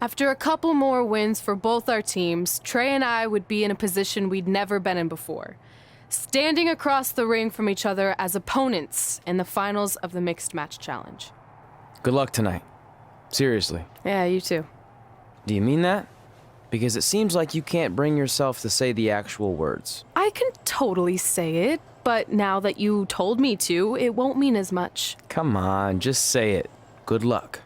After a couple more wins for both our teams, Trey and I would be in a position we'd never been in before. Standing across the ring from each other as opponents in the finals of the Mixed Match Challenge. Good luck tonight. Seriously. Yeah, you too. Do you mean that? Because it seems like you can't bring yourself to say the actual words. I can totally say it, but now that you told me to, it won't mean as much. Come on, just say it. Good luck.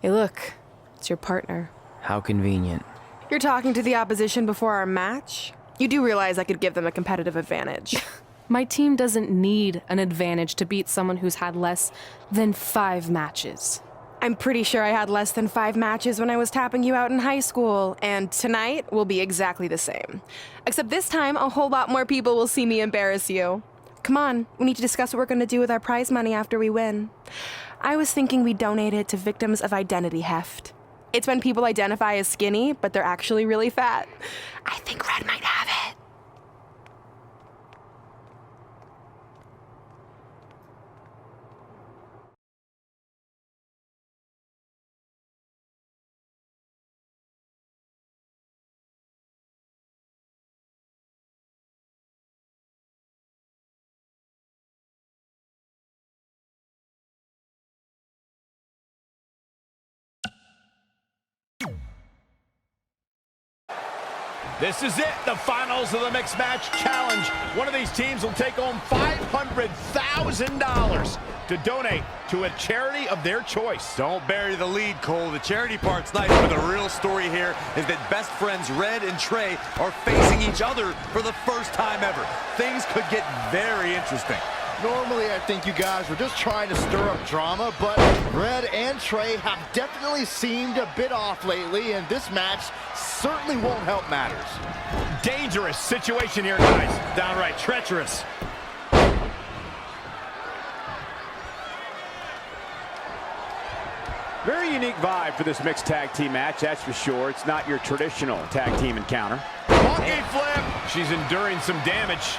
Hey, look. It's your partner. How convenient. You're talking to the opposition before our match? You do realize I could give them a competitive advantage. My team doesn't need an advantage to beat someone who's had less than 5 matches. I'm pretty sure I had less than 5 matches when I was tapping you out in high school, and tonight will be exactly the same. Except this time, a whole lot more people will see me embarrass you. Come on, we need to discuss what we're going to do with our prize money after we win. I was thinking we'd donate it to victims of identity heft. It's when people identify as skinny, but they're actually really fat. I think Red might have it. This is it, the finals of the Mixed Match Challenge. One of these teams will take home $500,000 to donate to a charity of their choice. Don't bury the lead, Cole. The charity part's nice, but the real story here is that best friends Red and Trey are facing each other for the first time ever. Things could get very interesting. Normally, I think you guys were just trying to stir up drama, but Red and Trey have definitely seemed a bit off lately, and this match certainly won't help matters. Dangerous situation here, guys. Downright treacherous. Very unique vibe for this mixed tag team match, that's for sure. It's not your traditional tag team encounter. Monkey flip. She's enduring some damage.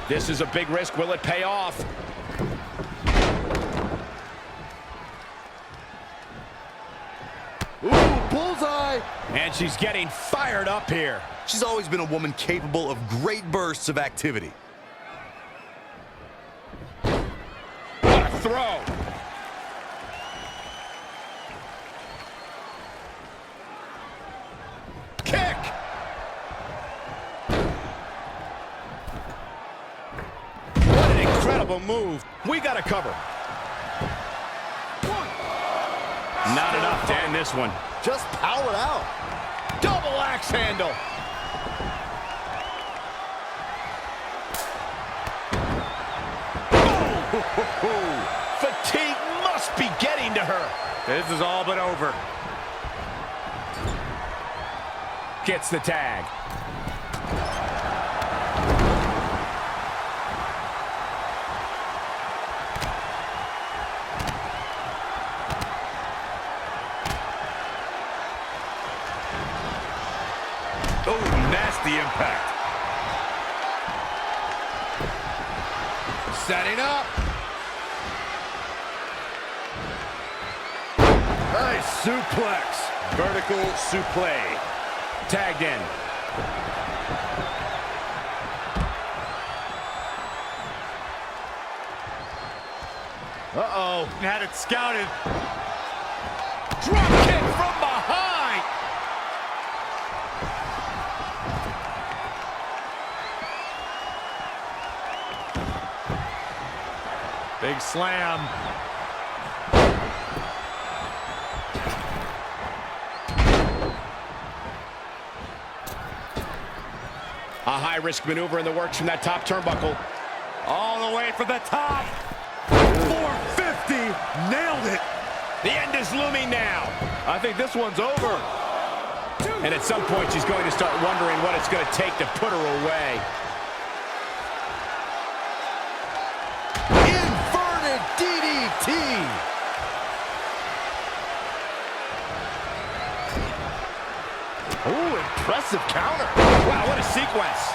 This is a big risk. Will it pay off? Ooh, bullseye! And she's getting fired up here. She's always been a woman capable of great bursts of activity. What a throw. Kick. Incredible move. We got to cover. Not enough to end this one. Just powered out. Double axe handle. Fatigue must be getting to her. This is all but over. Gets the tag. Oh, nasty impact. Setting up. Nice suplex. Vertical suplex. Tagged in. Uh-oh. Had it scouted. Drop kick from behind. Big slam. A high-risk maneuver in the works from that top turnbuckle. All the way from the top. 450. Nailed it. The end is looming now. I think this one's over. And at some point, she's going to start wondering what it's going to take to put her away. Inverted DDT. Ooh, impressive counter. Wow, what a sequence.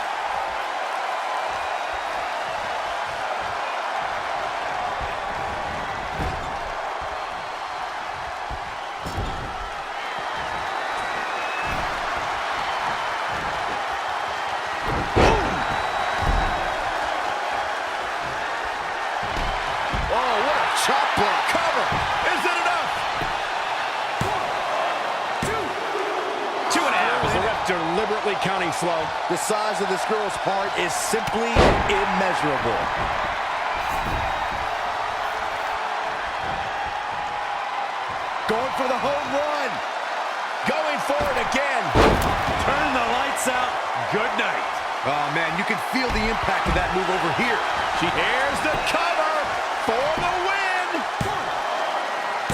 counting slow. The size of this girl's heart is simply immeasurable. Going for the home run. Going for it again. Turn the lights out. Good night. Oh, man, you can feel the impact of that move over here. Here's the cover for the win.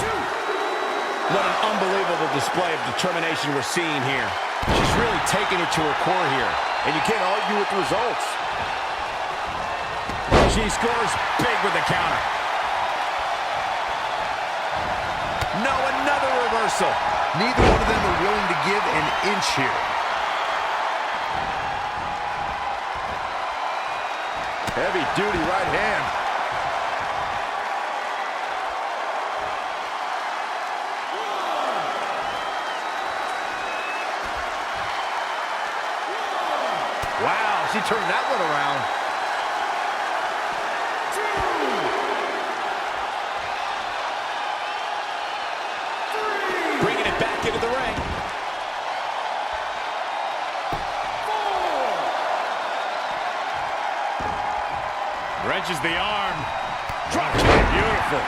1, 2. What an unbelievable display of determination we're seeing here. She's really taking it to her core here, and you can't argue with the results. She scores big with the counter. No, another reversal. Neither one of them are willing to give an inch here. Heavy-duty right hand. Wow, she turned that one around. Bringing it back into the ring. 4. Wrenches the arm. Drop kick. Beautiful.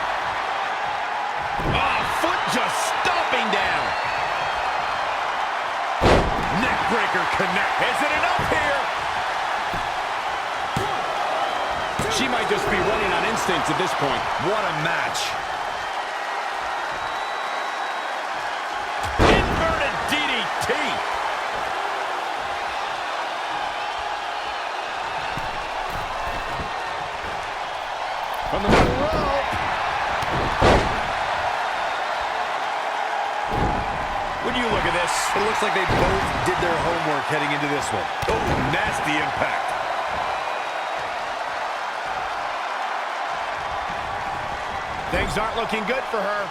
Oh, foot just stomping down. Neckbreaker connect. Is it enough here? She might just be running on instinct at this point. What a match. Inverted DDT. From the middle rope. When you look at this, It looks like they both did their homework heading into this one. oh, nasty impact. Things aren't looking good for her.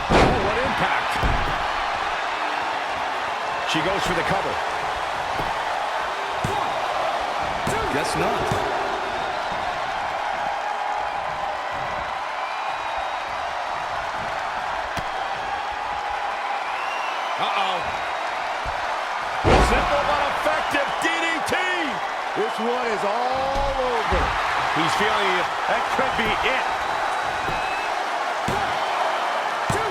Oh, what impact. She goes for the cover. Guess not. Uh-oh. Simple but effective DDT. This one is all over. He's feeling it. That could be it. 1, 2,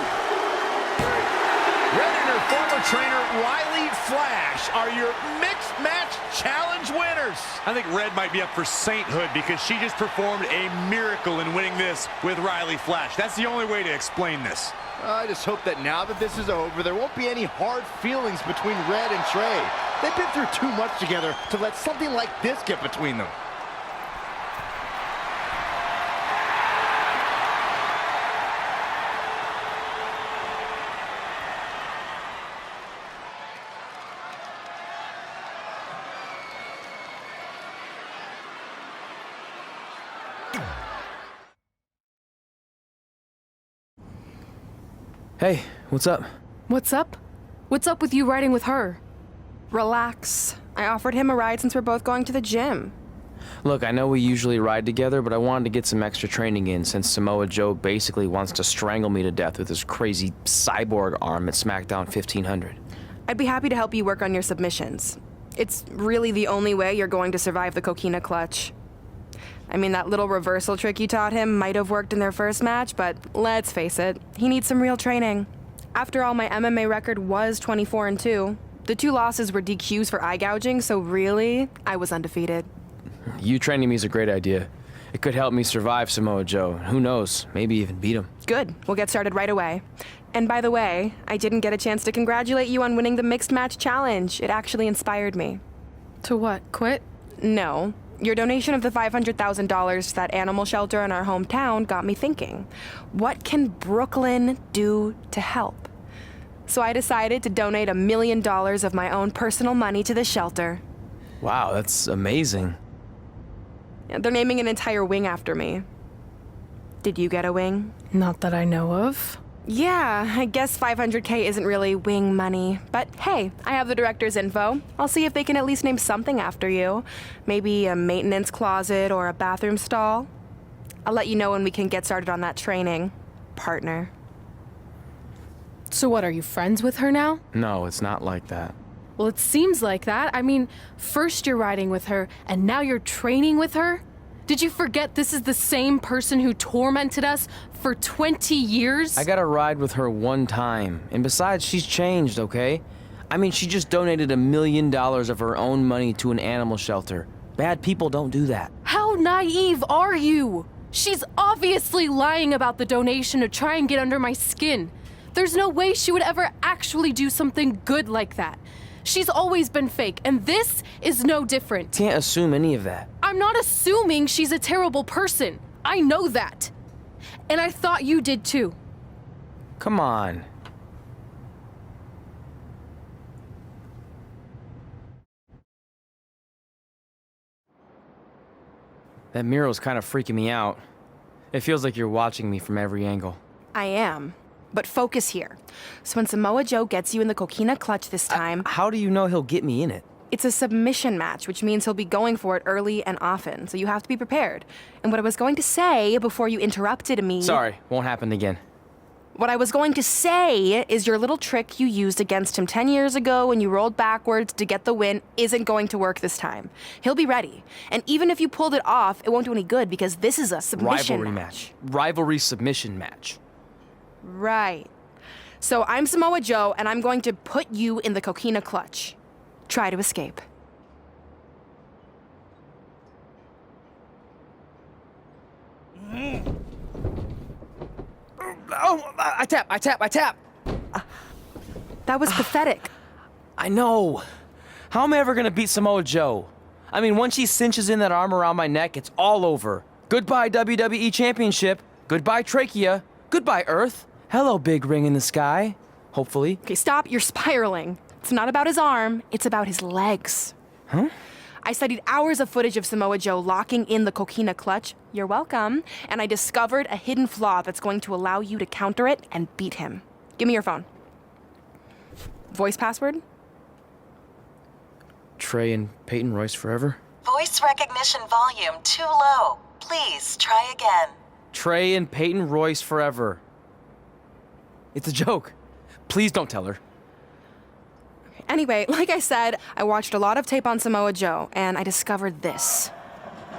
3. Red and her former trainer, Riley Flash, are your mixed match challenge winners. I think Red might be up for sainthood because she just performed a miracle in winning this with Riley Flash. That's the only way to explain this. I just hope that now that this is over, there won't be any hard feelings between Red and Trey. They've been through too much together to let something like this get between them. Hey, what's up? What's up? What's up with you riding with her? Relax. I offered him a ride since we're both going to the gym. Look, I know we usually ride together, but I wanted to get some extra training in since Samoa Joe basically wants to strangle me to death with his crazy cyborg arm at SmackDown 1500. I'd be happy to help you work on your submissions. It's really the only way you're going to survive the coquina clutch. I mean, that little reversal trick you taught him might have worked in their first match, but let's face it, he needs some real training. After all, my MMA record was 24-2. The 2 losses were DQs for eye gouging, so really, I was undefeated. You training me is a great idea. It could help me survive Samoa Joe. Who knows, maybe even beat him. Good, we'll get started right away. And by the way, I didn't get a chance to congratulate you on winning the Mixed Match Challenge. It actually inspired me. To what? Quit? No. Your donation of the $500,000 to that animal shelter in our hometown got me thinking. What can Brooklyn do to help? So I decided to donate $1 million of my own personal money to the shelter. Wow, that's amazing. They're naming an entire wing after me. Did you get a wing? Not that I know of. Yeah, I guess 500K isn't really wing money. But hey, I have the director's info. I'll see if they can at least name something after you. Maybe a maintenance closet or a bathroom stall. I'll let you know when we can get started on that training, partner. So what, are you friends with her now? No, it's not like that. Well, it seems like that. I mean, first you're riding with her, and now you're training with her? Did you forget this is the same person who tormented us for 20 years? I got to ride with her one time. And besides, she's changed, okay? I mean, she just donated $1 million of her own money to an animal shelter. Bad people don't do that. How naive are you? She's obviously lying about the donation to try and get under my skin. There's no way she would ever actually do something good like that. She's always been fake, and this is no different. Can't assume any of that. I'm not assuming she's a terrible person. I know that. And I thought you did too. Come on. That mural's kind of freaking me out. It feels like you're watching me from every angle. I am. But focus here. So when Samoa Joe gets you in the coquina clutch this time, How do you know he'll get me in it? it's a submission match, which means he'll be going for it early and often. So you have to be prepared. And what I was going to say before you interrupted me... Sorry, won't happen again. What I was going to say is your little trick you used against him 10 years ago when you rolled backwards to get the win isn't going to work this time. He'll be ready. And even if you pulled it off, it won't do any good because this is a submission Rivalry match. Rivalry submission match. Right. So I'm Samoa Joe, and I'm going to put you in the coquina clutch. Try to escape. Oh, I tap. That was pathetic. I know. How am I ever gonna beat Samoa Joe? I mean, once she cinches in that arm around my neck, it's all over. Goodbye, WWE Championship. Goodbye, Trachea. Goodbye, Earth. Hello, big ring in the sky. Hopefully. Okay, stop. You're spiraling. It's not about his arm. It's about his legs. Huh? I studied hours of footage of Samoa Joe locking in the coquina clutch. You're welcome. And I discovered a hidden flaw that's going to allow you to counter it and beat him. Give me your phone. Voice password? Trey and Peyton Royce forever? Voice recognition volume too low. Please try again. Trey and Peyton Royce forever. It's a joke. Please don't tell her. Anyway, like I said, I watched a lot of tape on Samoa Joe, and I discovered this.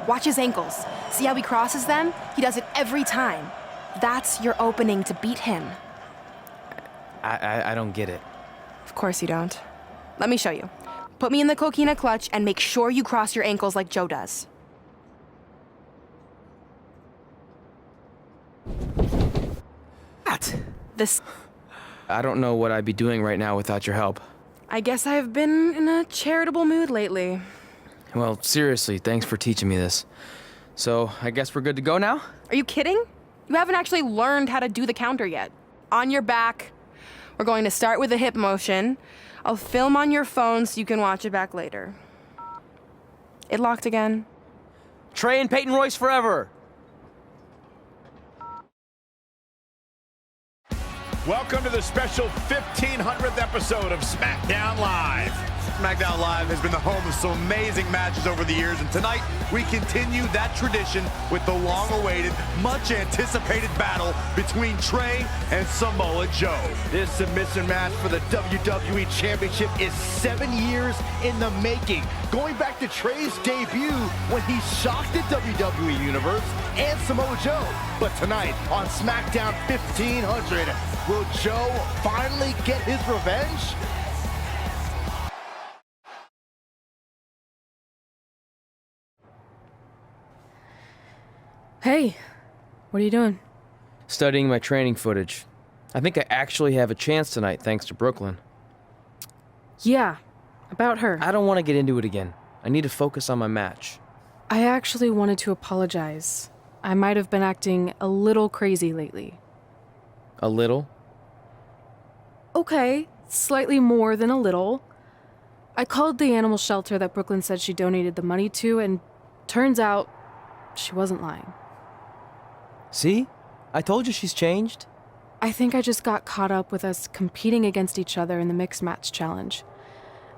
Watch his ankles. See how he crosses them? He does it every time. That's your opening to beat him. I don't get it. Of course you don't. Let me show you. Put me in the coquina clutch and make sure you cross your ankles like Joe does. What? This... I don't know what I'd be doing right now without your help. I guess I've been in a charitable mood lately. Well, seriously, thanks for teaching me this. So, I guess we're good to go now? Are you kidding? You haven't actually learned how to do the counter yet. On your back. We're going to start with a hip motion. I'll film on your phone so you can watch it back later. It locked again. Trey and Peyton Royce forever! Welcome to the special 1500th episode of SmackDown Live. SmackDown Live has been the home of some amazing matches over the years, and tonight we continue that tradition with the long-awaited, much-anticipated battle between Trey and Samoa Joe. This submission match for the WWE Championship is 7 years in the making, going back to Trey's debut when he shocked the WWE Universe and Samoa Joe. But tonight on SmackDown 1500, will Joe finally get his revenge? Hey, what are you doing? Studying my training footage. I think I actually have a chance tonight thanks to Brooklyn. Yeah, about her. I don't want to get into it again. I need to focus on my match. I actually wanted to apologize. I might have been acting a little crazy lately. A little? Okay, slightly more than a little. I called the animal shelter that Brooklyn said she donated the money to, and turns out she wasn't lying. See? I told you she's changed. I think I just got caught up with us competing against each other in the mixed match challenge.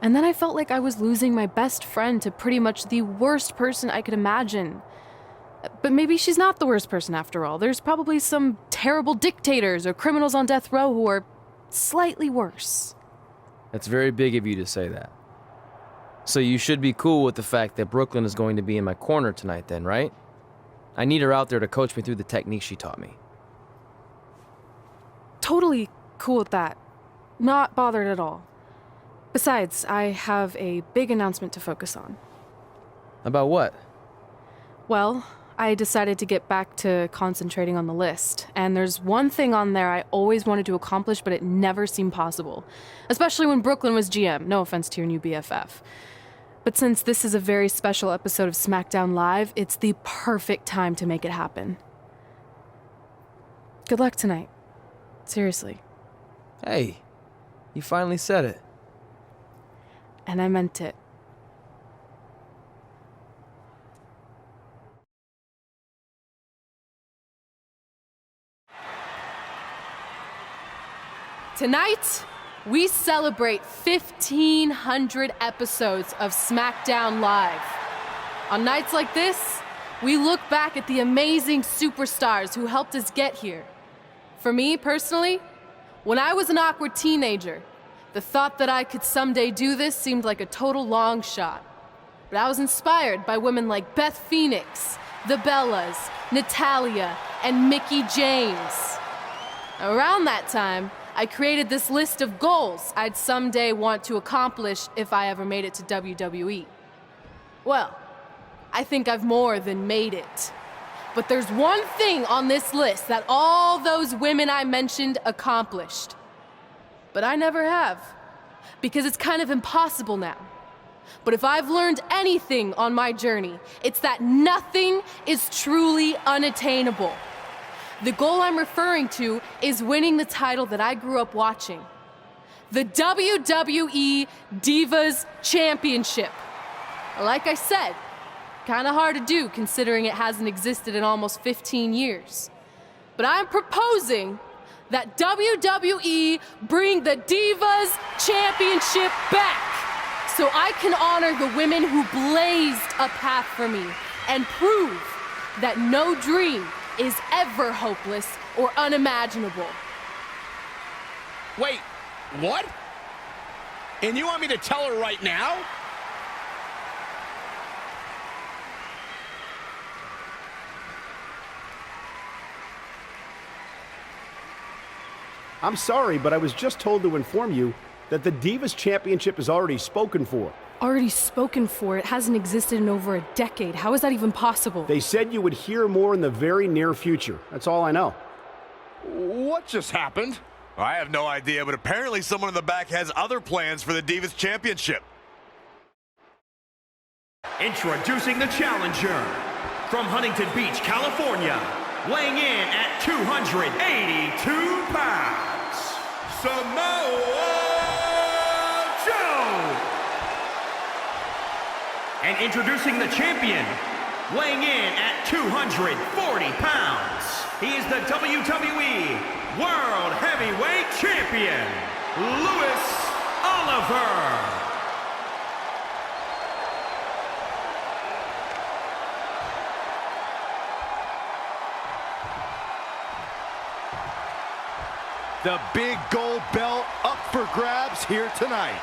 And then I felt like I was losing my best friend to pretty much the worst person I could imagine. But maybe she's not the worst person after all. There's probably some terrible dictators or criminals on death row who are slightly worse. That's very big of you to say that. So you should be cool with the fact that Brooklyn is going to be in my corner tonight then, right? I need her out there to coach me through the technique she taught me. Totally cool with that. Not bothered at all. Besides, I have a big announcement to focus on. About what? Well, I decided to get back to concentrating on the list, and there's one thing on there I always wanted to accomplish, but it never seemed possible. Especially when Brooklyn was GM, no offense to your new BFF. But since this is a very special episode of SmackDown Live, it's the perfect time to make it happen. Good luck tonight. Seriously. Hey, you finally said it. And I meant it. Tonight, we celebrate 1,500 episodes of SmackDown Live. On nights like this, we look back at the amazing superstars who helped us get here. For me, personally, when I was an awkward teenager, the thought that I could someday do this seemed like a total long shot. But I was inspired by women like Beth Phoenix, the Bellas, Natalia, and Mickie James. Around that time, I created this list of goals I'd someday want to accomplish if I ever made it to WWE. Well, I think I've more than made it. But there's one thing on this list that all those women I mentioned accomplished. But I never have, because it's kind of impossible now. But if I've learned anything on my journey, it's that nothing is truly unattainable. The goal I'm referring to is winning the title that I grew up watching. The WWE Divas Championship. Like I said, kind of hard to do considering it hasn't existed in almost 15 years. But I'm proposing that WWE bring the Divas Championship back so I can honor the women who blazed a path for me and prove that no dream is ever hopeless or unimaginable. Wait, what? And you want me to tell her right now? I'm sorry, but I was just told to inform you that the Divas Championship is already spoken for. Already spoken for. It hasn't existed in over a decade. How is that even possible? They said you would hear more in the very near future. That's all I know. What just happened? I have no idea, but apparently someone in the back has other plans for the Divas Championship. Introducing the challenger from Huntington Beach, California, weighing in at 282 pounds, Samoa Joe. And introducing the champion, weighing in at 240 pounds, he is the WWE World Heavyweight Champion, Louis Oliver. The big gold belt up for grabs here tonight.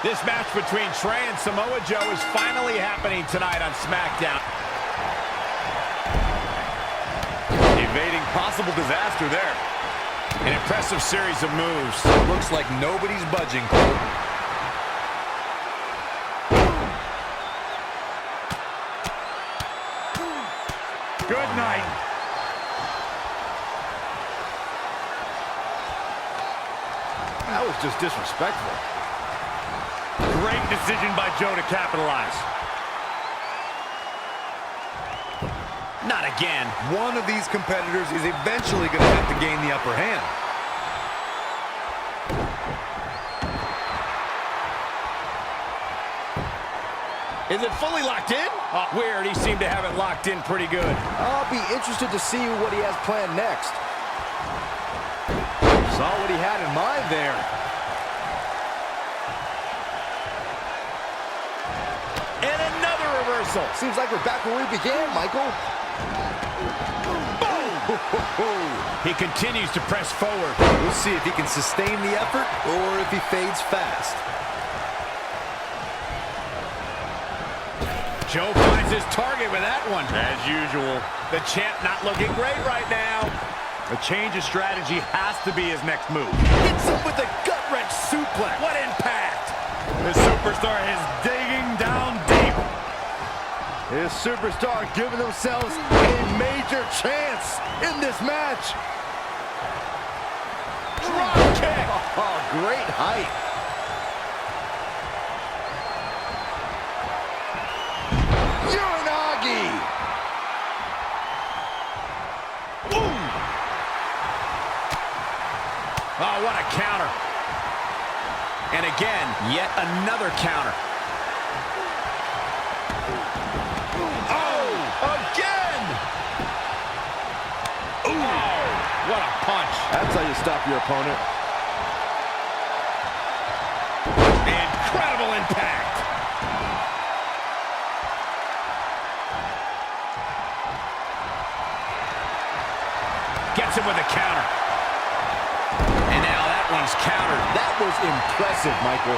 This match between Trey and Samoa Joe is finally happening tonight on SmackDown. Evading possible disaster there. An impressive series of moves. Looks like nobody's budging, Cole. Good night. That was just disrespectful. Great decision by Joe to capitalize. Not again. One of these competitors is eventually going to have to gain the upper hand. Is it fully locked in? Oh, weird. He seemed to have it locked in pretty good. I'll be interested to see what he has planned next. Saw what he had in mind there. And another reversal. Seems like we're back where we began, Michael. Boom! He continues to press forward. We'll see if he can sustain the effort or if he fades fast. Joe finds his target with that one. As usual, the champ not looking great right now. A change of strategy has to be his next move. Hits him with a gut-wrench suplex. What impact! The superstar is digging down deep. His superstar giving themselves a major chance in this match. Drop kick! Oh, great height. Uranagi! Boom! Oh, what a counter. And again, yet another counter. Oh, again! Ooh, what a punch. That's how you stop your opponent. Incredible impact. Gets him with a counter. And now that one's countered. That was impressive, Michael.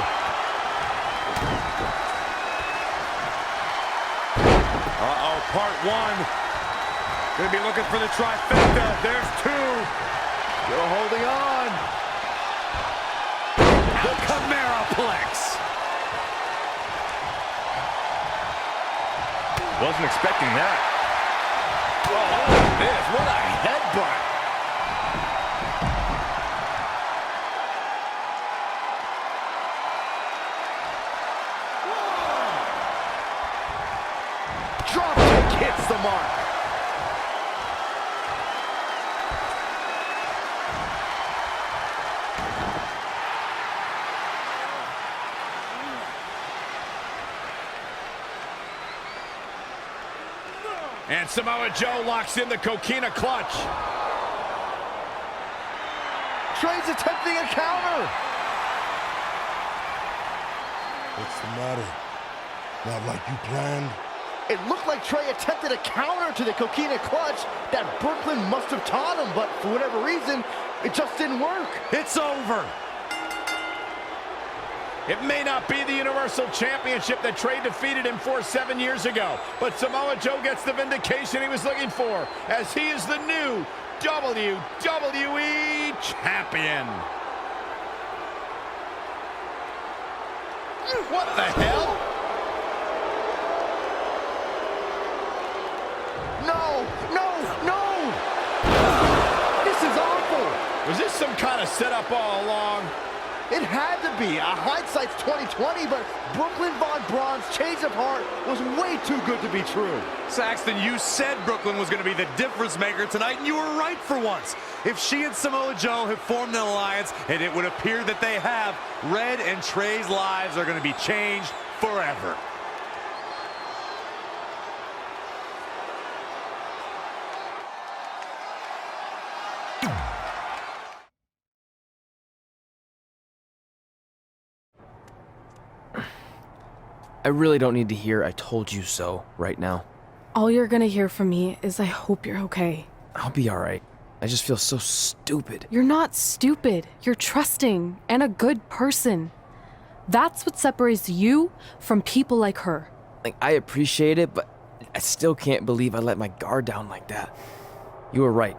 Uh-oh, part one. Gonna be looking for the trifecta. There's two. Still holding on. The Chimeraplex. Wasn't expecting that. Oh, this, what a headbutt. Drop kick hits the mark. And Samoa Joe locks in the Coquina clutch. Trey's attempting a counter. What's the matter? Not like you planned? It looked like Trey attempted a counter to the Coquina clutch that Brooklyn must have taught him, but for whatever reason, it just didn't work. It's over. It may not be the Universal Championship that Trey defeated him for 7 years ago, but Samoa Joe gets the vindication he was looking for, as he is the new WWE Champion. What the hell? No, no, no! This is awful! Was this some kind of setup all along? It had to be. Hindsight's 2020, but Brooklyn Von Braun's change of heart was way too good to be true. Saxton, you said Brooklyn was going to be the difference maker tonight, and you were right for once. If she and Samoa Joe have formed an alliance, and it would appear that they have, Red and Trey's lives are going to be changed forever. I really don't need to hear "I told you so" right now. All you're gonna hear from me is I hope you're okay. I'll be alright. I just feel so stupid. You're not stupid. You're trusting and a good person. That's what separates you from people like her. Like, I appreciate it, but I still can't believe I let my guard down like that. You were right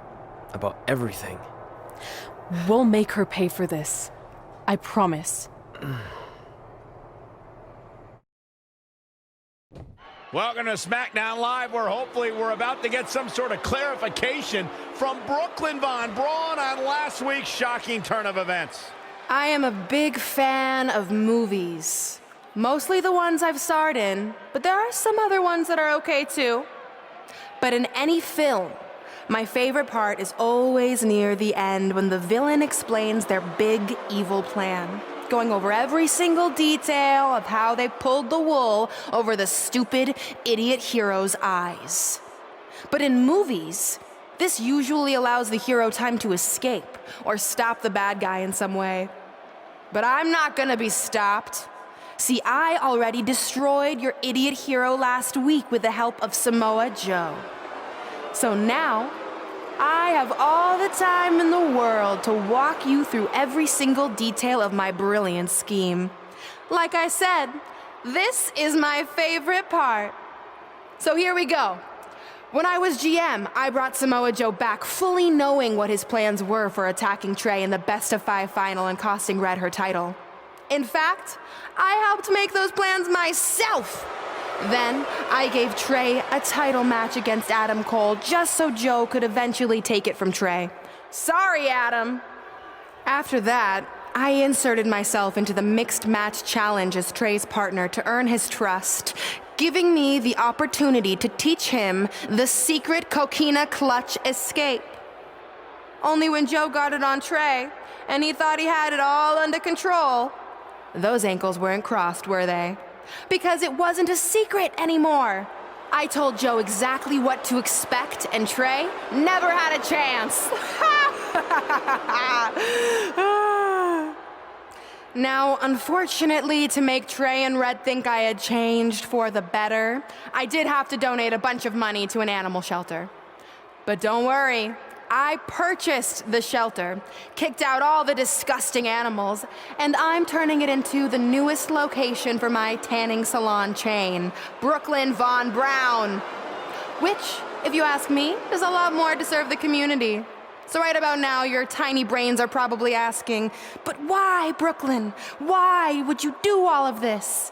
about everything. We'll make her pay for this. I promise. Welcome to SmackDown Live, where hopefully we're about to get some sort of clarification from Brooklyn Von Braun on last week's shocking turn of events. I am a big fan of movies. Mostly the ones I've starred in, but there are some other ones that are okay too. But in any film, my favorite part is always near the end when the villain explains their big evil plan. going over every single detail of how they pulled the wool over the stupid idiot hero's eyes. But in movies, this usually allows the hero time to escape or stop the bad guy in some way. But I'm not gonna be stopped. See, I already destroyed your idiot hero last week with the help of Samoa Joe. So now, I have all the time in the world to walk you through every single detail of my brilliant scheme. Like I said, this is my favorite part. So here we go. When I was GM, I brought Samoa Joe back fully knowing what his plans were for attacking Trey in the best-of-5 final and costing Red her title. In fact, I helped make those plans myself. Then, I gave Trey a title match against Adam Cole just so Joe could eventually take it from Trey. Sorry, Adam. After that, I inserted myself into the mixed match challenge as Trey's partner to earn his trust, giving me the opportunity to teach him the secret coquina clutch escape. Only when Joe got it on Trey, and he thought he had it all under control, those ankles weren't crossed, were they? Because it wasn't a secret anymore. I told Joe exactly what to expect, and Trey never had a chance. Now, unfortunately, to make Trey and Red think I had changed for the better, I did have to donate a bunch of money to an animal shelter. But don't worry, I purchased the shelter, kicked out all the disgusting animals, and I'm turning it into the newest location for my tanning salon chain, Brooklyn Von Brown. Which, if you ask me, is a lot more to serve the community. So right about now, your tiny brains are probably asking, but why, Brooklyn? Why would you do all of this?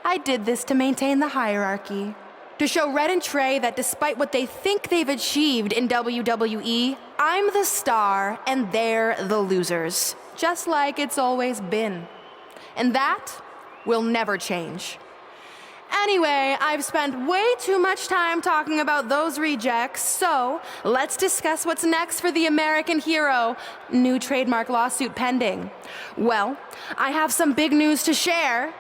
I did this to maintain the hierarchy. To show Red and Trey that despite what they think they've achieved in WWE, I'm the star and they're the losers. Just like it's always been. And that will never change. Anyway, I've spent way too much time talking about those rejects, so let's discuss what's next for the American hero. New trademark lawsuit pending. Well, I have some big news to share.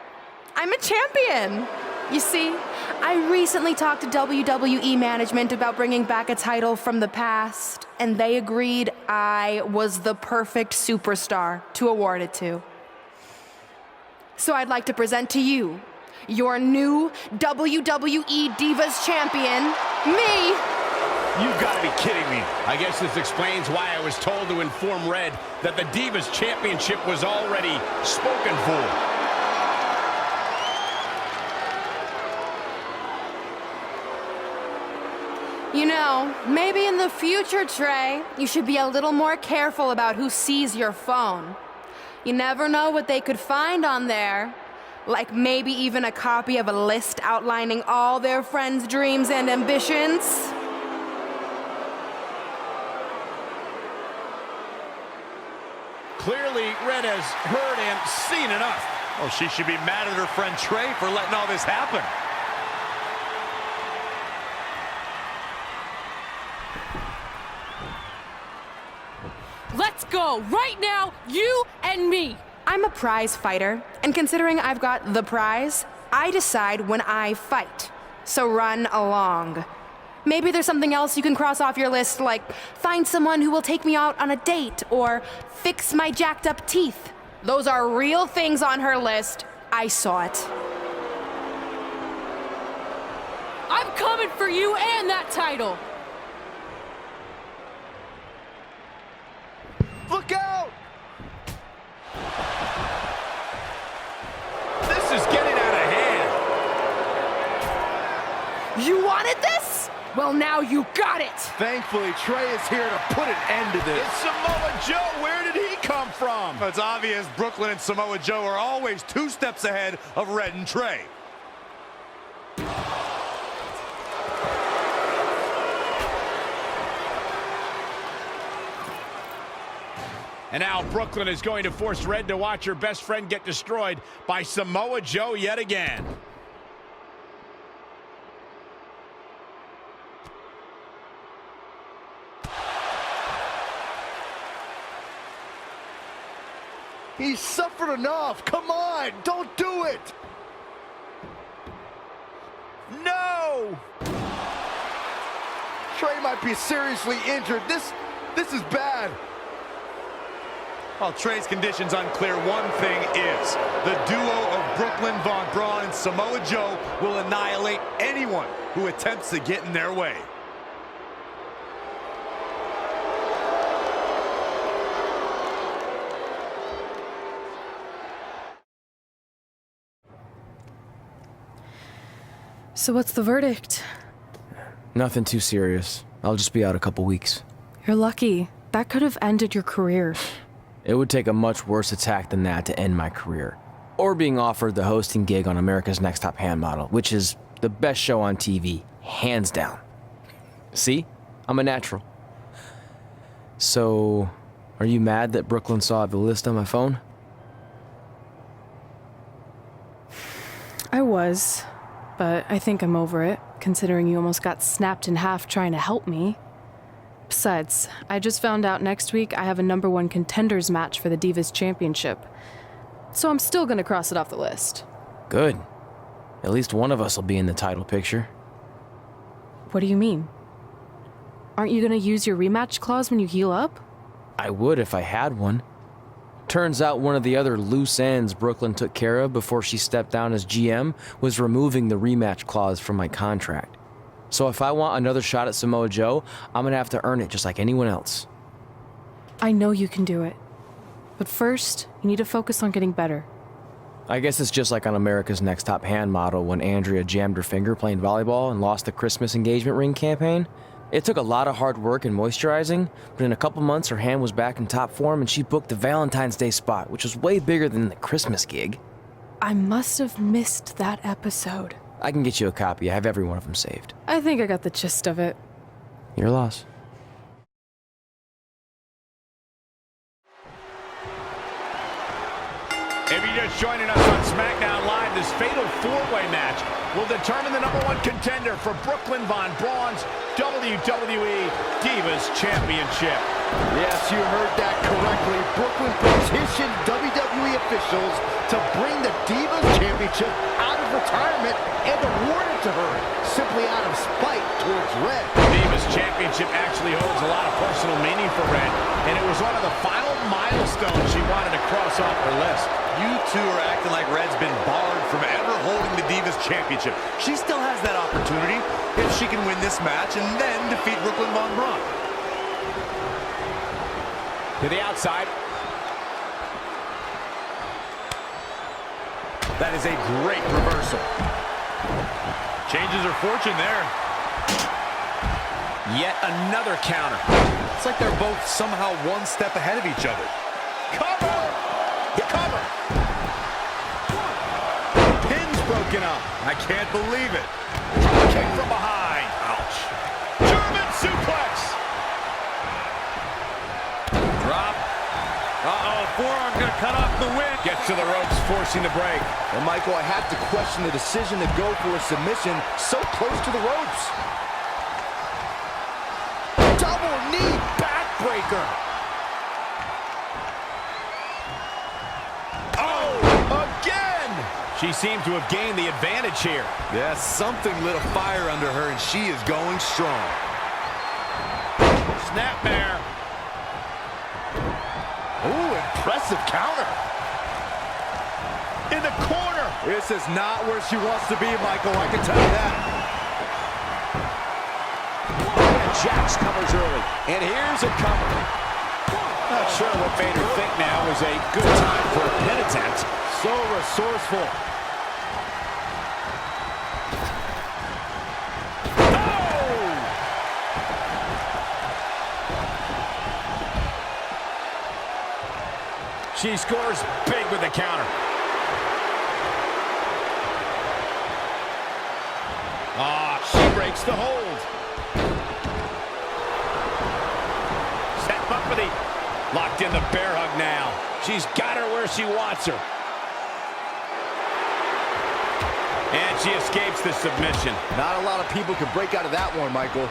I'm a champion. You see, I recently talked to WWE management about bringing back a title from the past, and they agreed I was the perfect superstar to award it to. So I'd like to present to you your new WWE Divas Champion, me! You've got to be kidding me. I guess this explains why I was told to inform Red that the Divas Championship was already spoken for. You know, maybe in the future, Trey, you should be a little more careful about who sees your phone. You never know what they could find on there. Like maybe even a copy of a list outlining all their friends' dreams and ambitions. Clearly, Red has heard and seen enough. Oh, she should be mad at her friend Trey for letting all this happen. Let's go, right now, you and me. I'm a prize fighter, and considering I've got the prize, I decide when I fight. So run along. Maybe there's something else you can cross off your list, like find someone who will take me out on a date, or fix my jacked up teeth. Those are real things on her list. I saw it. I'm coming for you and that title. Look out! This is getting out of hand. You wanted this? Well, now you got it! Thankfully, Trey is here to put an end to this. It's Samoa Joe. Where did he come from? It's obvious Brooklyn and Samoa Joe are always 2 steps ahead of Red and Trey. And now Brooklyn is going to force Red to watch her best friend get destroyed by Samoa Joe yet again. He's suffered enough. Come on, don't do it. No! Trey might be seriously injured. This is bad. While Trey's condition's unclear, one thing is, the duo of Brooklyn Von Braun and Samoa Joe will annihilate anyone who attempts to get in their way. So what's the verdict? Nothing too serious. I'll just be out a couple weeks. You're lucky. That could have ended your career. It would take a much worse attack than that to end my career. Or being offered the hosting gig on America's Next Top Hand Model, which is the best show on TV, hands down. See? I'm a natural. So, are you mad that Brooklyn saw the list on my phone? I was, but I think I'm over it, considering you almost got snapped in half trying to help me. Besides, I just found out next week I have a #1 contenders match for the Divas Championship. So I'm still gonna cross it off the list. Good. At least one of us will be in the title picture. What do you mean? Aren't you gonna use your rematch clause when you heal up? I would if I had one. Turns out one of the other loose ends Brooklyn took care of before she stepped down as GM was removing the rematch clause from my contract. So if I want another shot at Samoa Joe, I'm gonna have to earn it just like anyone else. I know you can do it. But first, you need to focus on getting better. I guess it's just like on America's Next Top Hand Model when Andrea jammed her finger playing volleyball and lost the Christmas engagement ring campaign. It took a lot of hard work and moisturizing, but in a couple months her hand was back in top form and she booked the Valentine's Day spot, which was way bigger than the Christmas gig. I must have missed that episode. I can get you a copy. I have every one of them saved. I think I got the gist of it. Your loss. If you're just joining us on SmackDown Live, this fatal four-way match will determine the #1 contender for Brooklyn Von Braun's WWE Divas Championship. Yes, you heard that correctly. Brooklyn petitioned WWE officials to bring the Divas Championship out of retirement and award it to her, simply out of spite towards Red. The Divas Championship actually holds a lot of personal meaning for Red, and it was one of the final milestones she wanted to cross off her list. You two are acting like Red's been barred from ever holding the Divas Championship. She still has that opportunity if she can win this match and then defeat Brooklyn Von Braun. To the outside. That is a great reversal. Changes her fortune there. Yet another counter. It's like they're both somehow one step ahead of each other. Cover! Cover! Pin's broken up. I can't believe it. Kick from behind. Ouch. German suplex. Drop. Uh-oh, forearm gonna cut off the win. Gets to the ropes, forcing the break. And Michael, I have to question the decision to go for a submission so close to the ropes. Double knee backbreaker. She seemed to have gained the advantage here. Yes, something lit a fire under her, and she is going strong. Snapmare. Ooh, impressive counter. In the corner. This is not where she wants to be, Michael, I can tell you that. And Jax covers early. And here's a cover. Not sure what made her think now was a good time for a pin attempt. So resourceful. She scores big with the counter. She breaks the hold. Set up for the locked in the bear hug now. She's got her where she wants her. And she escapes the submission. Not a lot of people can break out of that one, Michael.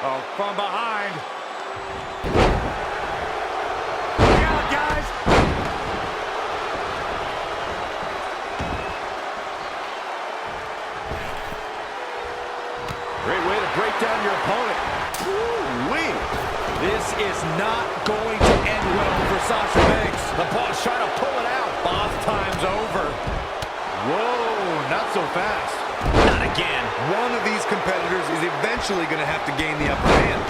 Oh, from behind. Guys, is not going to end well for Sasha Banks. The boss trying to pull it out. Boss time's over. Whoa, not so fast. Not again. One of these competitors is eventually going to have to gain the upper hand.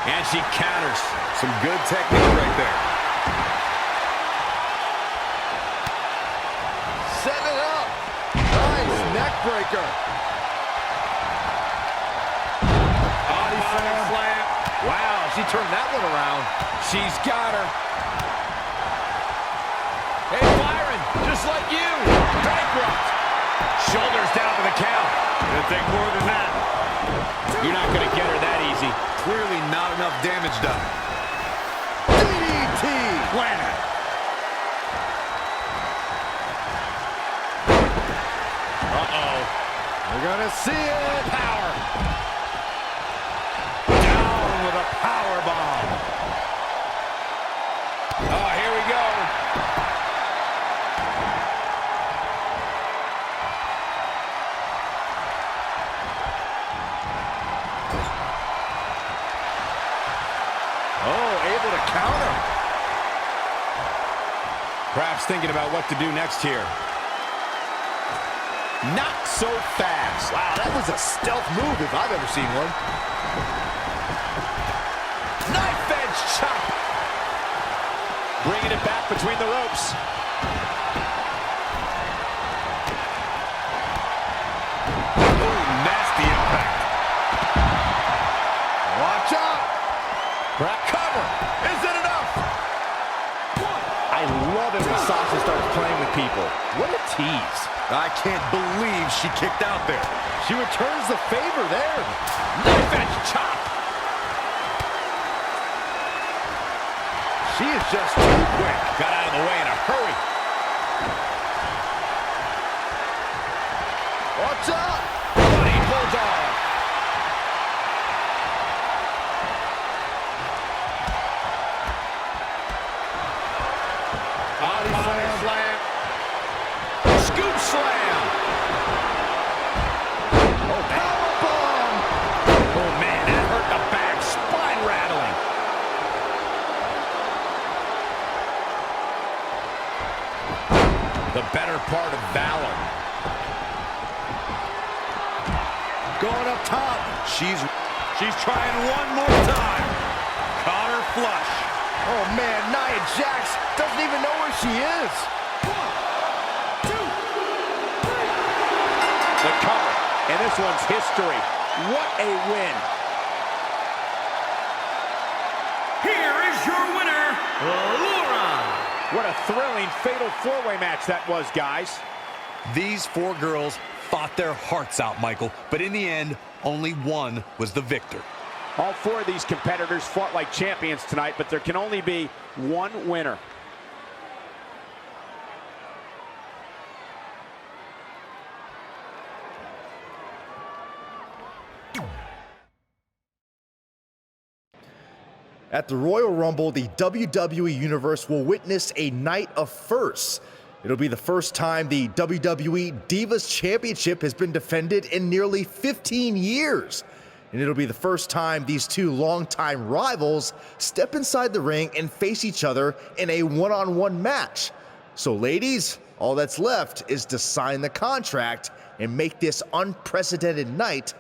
And she counters. Some good technique right there. Set it up. Nice neck breaker. Body slam. Wow, she turned that one around. She's got her. Hey, Byron, just like you. Bankrupt. Shoulders down for the count. It'll take more than that. You're not going to get her that easy. Clearly not enough damage done. DDT! Planner. Uh-oh. We're gonna see it. Power. Down with a power bomb. Oh, here we go. Oh, able to counter. Perhaps thinking about what to do next here. Not so fast. Wow, that was a stealth move if I've ever seen one. Knife edge chop. Bringing it back between the ropes. Ooh, nasty impact. Watch out. Cover. Is it enough? I love it when Sasha starts playing with people. What a tease. I can't believe she kicked out there. She returns the favor there. Knife edge chop. She is just too quick. Got out of the way in a hurry. Watch out. Bloody bulldog. Body slam. Scoop slam. Oh, powerbomb. Oh, man, that hurt the back. Spine rattling. The better part of valor. Going up top. She's trying one more time. Caught her flush. Oh man, Nia Jax doesn't even know where she is. The cover, and this one's history. What a win. Here is your winner, Laura. What a thrilling fatal four-way match that was, guys. These four girls fought their hearts out, Michael, but in the end, only one was the victor. All four of these competitors fought like champions tonight, but there can only be one winner. At the Royal Rumble, the WWE Universe will witness a night of firsts. It'll be the first time the WWE Divas Championship has been defended in nearly 15 years. And it'll be the first time these two longtime rivals step inside the ring and face each other in a one-on-one match. So ladies, all that's left is to sign the contract and make this unprecedented night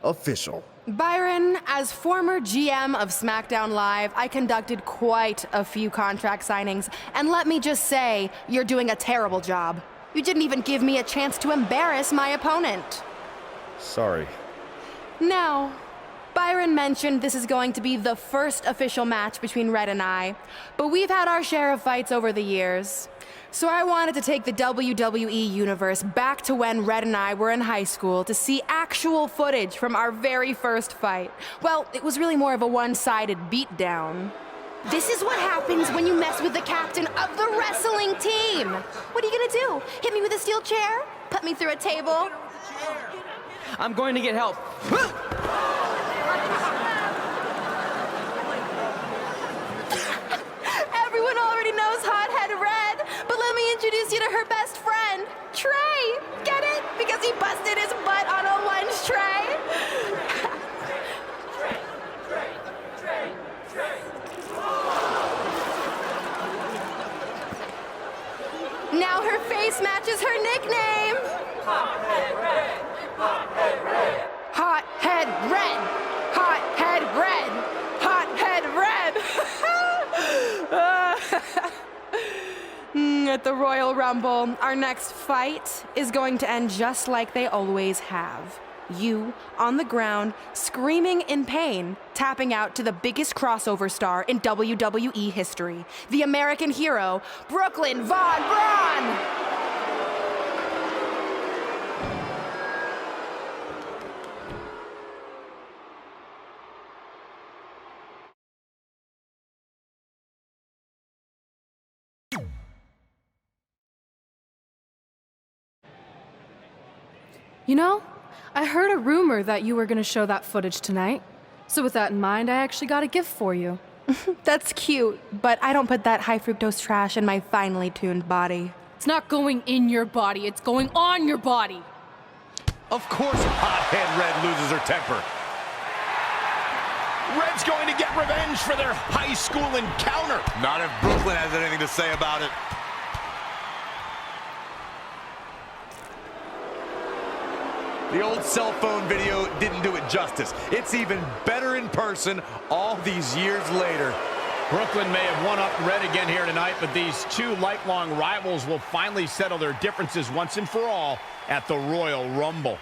official. Byron, as former GM of SmackDown Live, I conducted quite a few contract signings, and let me just say, you're doing a terrible job. You didn't even give me a chance to embarrass my opponent. Sorry. Now, Byron mentioned this is going to be the first official match between Red and I, but we've had our share of fights over the years. So I wanted to take the WWE Universe back to when Red and I were in high school to see actual footage from our very first fight. Well, it was really more of a one-sided beatdown. This is what happens when you mess with the captain of the wrestling team. What are you gonna do? Hit me with a steel chair? Put me through a table? I'm going to get help. Everyone already knows Hothead Red, but let me introduce you to tray. Get it? Because he busted his butt on a lunch tray. Now her face matches her nickname. Hot Head Red. Hot Head Red. Hot Head Red. Hot Head Red. Hot Head Red. At the Royal Rumble, our next fight is going to end just like they always have. You on the ground, screaming in pain, tapping out to the biggest crossover star in WWE history, the American hero, Brooklyn Von Braun! You know, I heard a rumor that you were going to show that footage tonight. So with that in mind, I actually got a gift for you. That's cute, but I don't put that high fructose trash in my finely tuned body. It's not going in your body, it's going on your body. Of course, Hothead Red loses her temper. Red's going to get revenge for their high school encounter. Not if Brooklyn has anything to say about it. The old cell phone video didn't do it justice. It's even better in person all these years later. Brooklyn may have won up Red again here tonight, but these two lifelong rivals will finally settle their differences once and for all at the Royal Rumble.